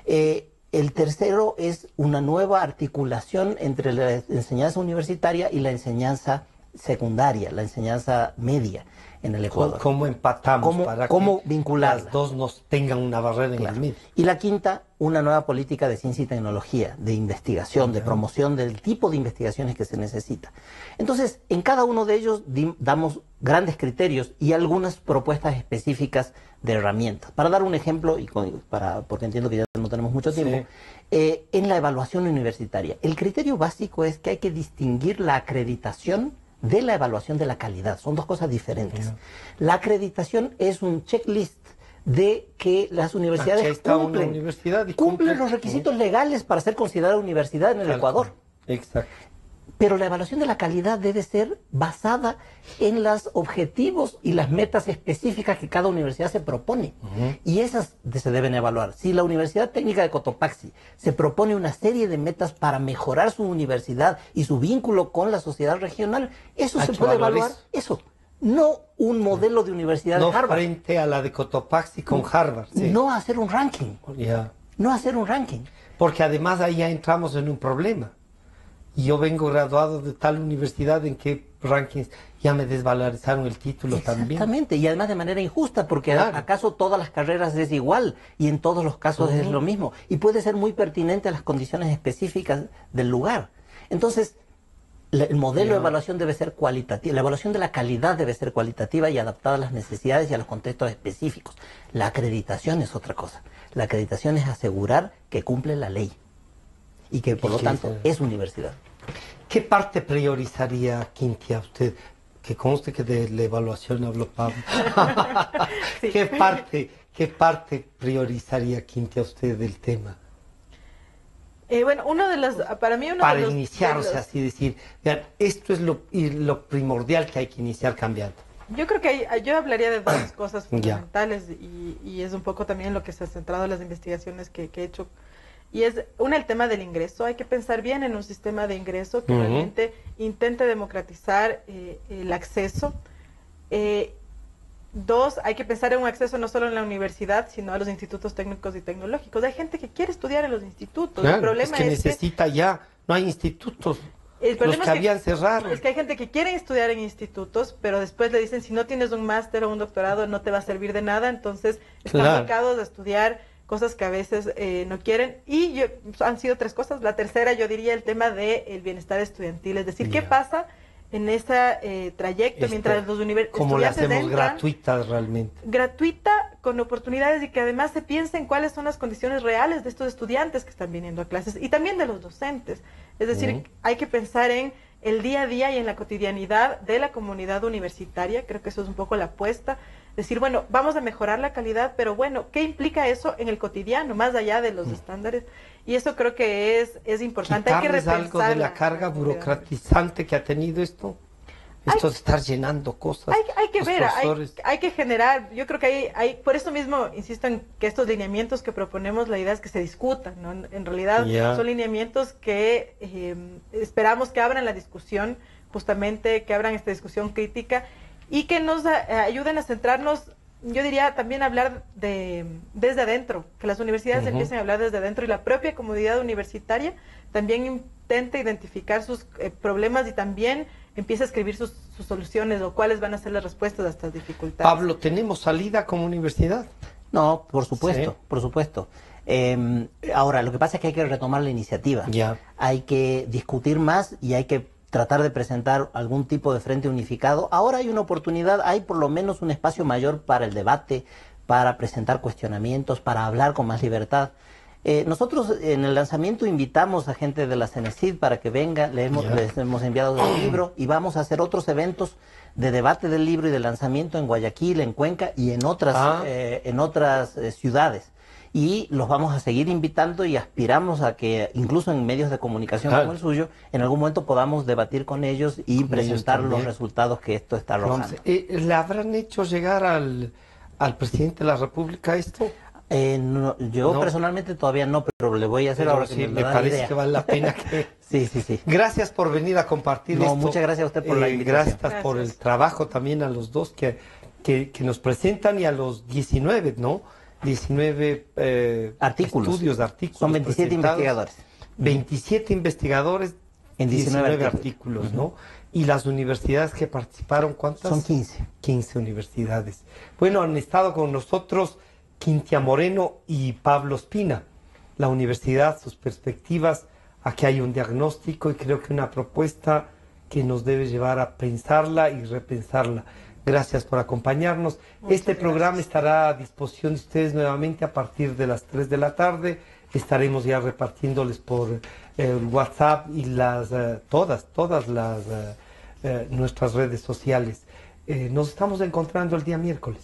El tercero es una nueva articulación entre la enseñanza universitaria y la enseñanza secundaria, la enseñanza media en el Ecuador. ¿Cómo empatamos cómo que vincularlas? las dos nos tengan una barrera en el medio? Y la quinta, una nueva política de ciencia y tecnología, de investigación, de promoción del tipo de investigaciones que se necesita. Entonces, en cada uno de ellos damos grandes criterios y algunas propuestas específicas de herramientas. Para dar un ejemplo, porque entiendo que ya no tenemos mucho tiempo, en la evaluación universitaria, el criterio básico es que hay que distinguir la acreditación de la evaluación de la calidad. Son dos cosas diferentes. La acreditación es un checklist de que las universidades cumplen los requisitos legales para ser considerada universidad en el Ecuador. Exacto. Pero la evaluación de la calidad debe ser basada en los objetivos y las metas específicas que cada universidad se propone. Y esas se deben evaluar. Si la Universidad Técnica de Cotopaxi se propone una serie de metas para mejorar su universidad y su vínculo con la sociedad regional, eso se puede evaluar. Eso. No un modelo de universidad de Harvard. Frente a la de Cotopaxi con Harvard. No hacer un ranking. No hacer un ranking. Porque además ahí ya entramos en un problema. Yo vengo graduado de tal universidad, ¿en qué rankings? Ya me desvalorizaron el título también. Exactamente, y además de manera injusta, porque acaso todas las carreras es igual y en todos los casos es lo mismo. Y puede ser muy pertinente a las condiciones específicas del lugar. Entonces, el modelo de evaluación debe ser cualitativo, la evaluación de la calidad debe ser cualitativa y adaptada a las necesidades y a los contextos específicos. La acreditación es otra cosa. La acreditación es asegurar que cumple la ley y que por lo tanto es universidad. ¿Qué parte priorizaría, Quintia, usted? Que conste que de la evaluación habló Pablo. ¿Qué parte priorizaría, Quintia, usted del tema? Bueno, para iniciar, o sea, así decir, vean, esto es lo primordial que hay que iniciar cambiando. Yo creo que yo hablaría de dos cosas fundamentales y es un poco también lo que se ha centrado en las investigaciones que he hecho. Y es, el tema del ingreso. Hay que pensar bien en un sistema de ingreso que realmente intente democratizar el acceso. Dos, hay que pensar en un acceso no solo en la universidad, sino a los institutos técnicos y tecnológicos. Hay gente que quiere estudiar en los institutos. Claro, el problema es que necesita ya, no hay institutos. El problema los que habían cerrado. Es que hay gente que quiere estudiar en institutos, pero después le dicen, si no tienes un máster o un doctorado, no te va a servir de nada. Entonces, están abocados a estudiar cosas que a veces no quieren. Y han sido 3 cosas. La tercera, yo diría, el tema del bienestar estudiantil. Es decir, ¿qué pasa en ese trayecto mientras los estudiantes ¿cómo la hacemos gratuita realmente? Gratuita, con oportunidades y que además se piense en cuáles son las condiciones reales de estos estudiantes que están viniendo a clases y también de los docentes. Es decir, hay que pensar en el día a día y en la cotidianidad de la comunidad universitaria. Creo que eso es un poco la apuesta. Decir, bueno, vamos a mejorar la calidad, pero bueno, ¿qué implica eso en el cotidiano, más allá de los estándares? Y eso creo que es importante. Hay que repensar algo de la carga burocratizante que ha tenido esto. esto de estar llenando cosas. Hay que ver, hay que generar, yo creo que hay, por eso mismo insisto en que estos lineamientos que proponemos, la idea es que se discutan, ¿no? En realidad son lineamientos que esperamos que abran la discusión, justamente que abran esta discusión crítica y que nos ayuden a centrarnos, yo diría también hablar desde adentro, que las universidades empiecen a hablar desde adentro y la propia comunidad universitaria también intente identificar sus problemas y también empieza a escribir sus soluciones o cuáles van a ser las respuestas a estas dificultades. Pablo, ¿tenemos salida como universidad? No, por supuesto, por supuesto. Ahora, lo que pasa es que hay que retomar la iniciativa. Hay que discutir más y hay que tratar de presentar algún tipo de frente unificado. Ahora hay una oportunidad, hay por lo menos un espacio mayor para el debate, para presentar cuestionamientos, para hablar con más libertad. Nosotros en el lanzamiento invitamos a gente de la CENESID para que venga, les hemos enviado el libro y vamos a hacer otros eventos de debate del libro y de lanzamiento en Guayaquil, en Cuenca y en otras ciudades. Y los vamos a seguir invitando y aspiramos a que incluso en medios de comunicación como el suyo, en algún momento podamos debatir con ellos y presentar los resultados que esto está arrojando. ¿Le habrán hecho llegar al presidente de la República esto? No, yo personalmente todavía no, pero le voy a hacer ahora que me parece que vale la pena que... sí. Gracias por venir a compartir esto. Muchas gracias a usted por la invitación. Gracias por el trabajo también a los dos que nos presentan y a los 19, ¿no? 19 estudios, artículos. Son 27 investigadores. 27 investigadores en 19 artículos, ¿no? Y las universidades que participaron, ¿cuántas? Son 15. 15 universidades. Bueno, han estado con nosotros Quintia Moreno y Pablo Espina. La universidad, sus perspectivas, aquí hay un diagnóstico y creo que una propuesta que nos debe llevar a pensarla y repensarla. Gracias por acompañarnos. Este programa estará a disposición de ustedes nuevamente a partir de las 3 de la tarde. Estaremos ya repartiéndoles por WhatsApp y todas las nuestras redes sociales. Nos estamos encontrando el día miércoles.